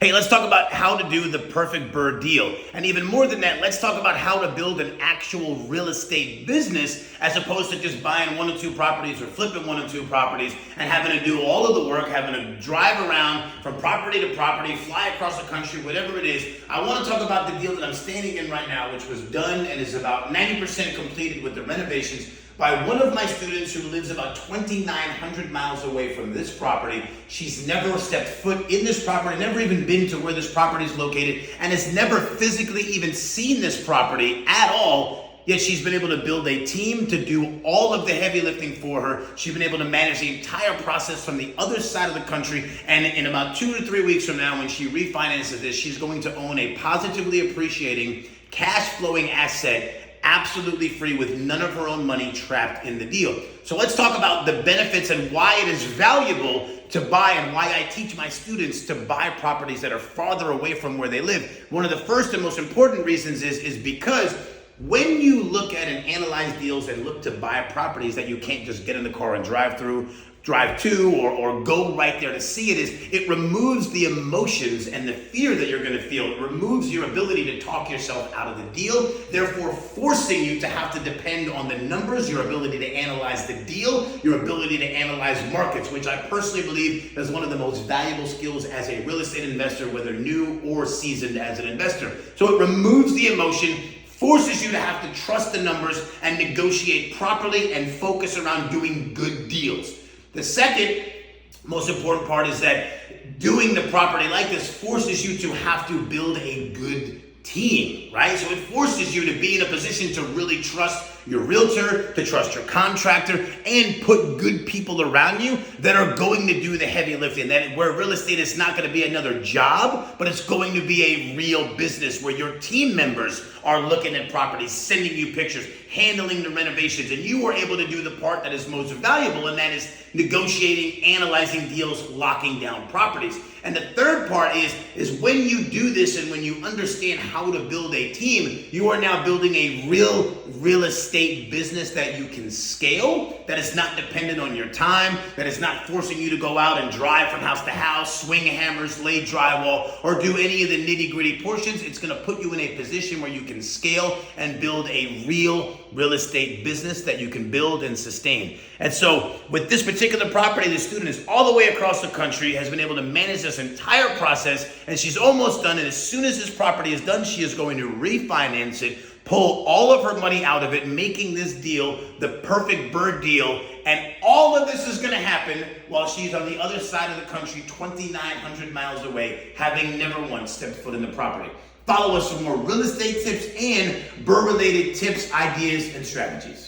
Hey, let's talk about how to do the perfect BRRRR deal. And even more than that, let's talk about how to build an actual real estate business as opposed to just buying 1 or 2 properties or flipping 1 or 2 properties and having to do all of the work, having to drive around from property to property, fly across the country, whatever it is. I want to talk about the deal that I'm standing in right now, which was done and is about 90% completed with the renovations by one of my students who lives about 2,900 miles away from this property. She's never stepped foot in this property, never even been to where this property is located, and has never physically even seen this property at all. Yet she's been able to build a team to do all of the heavy lifting for her. She's been able to manage the entire process from the other side of the country. And in about 2 to 3 weeks from now, when she refinances this, she's going to own a positively appreciating, cash flowing asset, absolutely free, with none of her own money trapped in the deal. So let's talk about the benefits and why it is valuable to buy, and why I teach my students to buy properties that are farther away from where they live. One of the first and most important reasons is because when you look at and analyze deals and look to buy properties that you can't just get in the car and drive to or go right there to see it removes the emotions and the fear that you're going to feel. It removes your ability to talk yourself out of the deal, therefore forcing you to have to depend on the numbers, your ability to analyze the deal, your ability to analyze markets, which I personally believe is one of the most valuable skills as a real estate investor, whether new or seasoned as an investor. So it removes the emotion, forces you to have to trust the numbers and negotiate properly and focus around doing good deals. The second most important part is that doing the property like this forces you to have to build a good team, right? So it forces you to be in a position to really trust your realtor, to trust your contractor, and put good people around you that are going to do the heavy lifting. That where real estate is not going to be another job, but it's going to be a real business where your team members are looking at properties, sending you pictures, handling the renovations, and you are able to do the part that is most valuable, and that is negotiating, analyzing deals, locking down properties. And the third part is when you do this and when you understand how to build a team, you are now building a real estate business that you can scale, that is not dependent on your time, that is not forcing you to go out and drive from house to house, swing hammers, lay drywall, or do any of the nitty-gritty portions. It's going to put you in a position where you can scale and build a real estate business that you can build and sustain. And so with this particular property, the student is all the way across the country, has been able to manage this entire process, and she's almost done. And as soon as this property is done, she is going to refinance it, pull all of her money out of it, making this deal the perfect BRRRR deal. And all of this is going to happen while she's on the other side of the country, 2,900 miles away, having never once stepped foot in the property. Follow us for more real estate tips and BRRRR related tips, ideas, and strategies.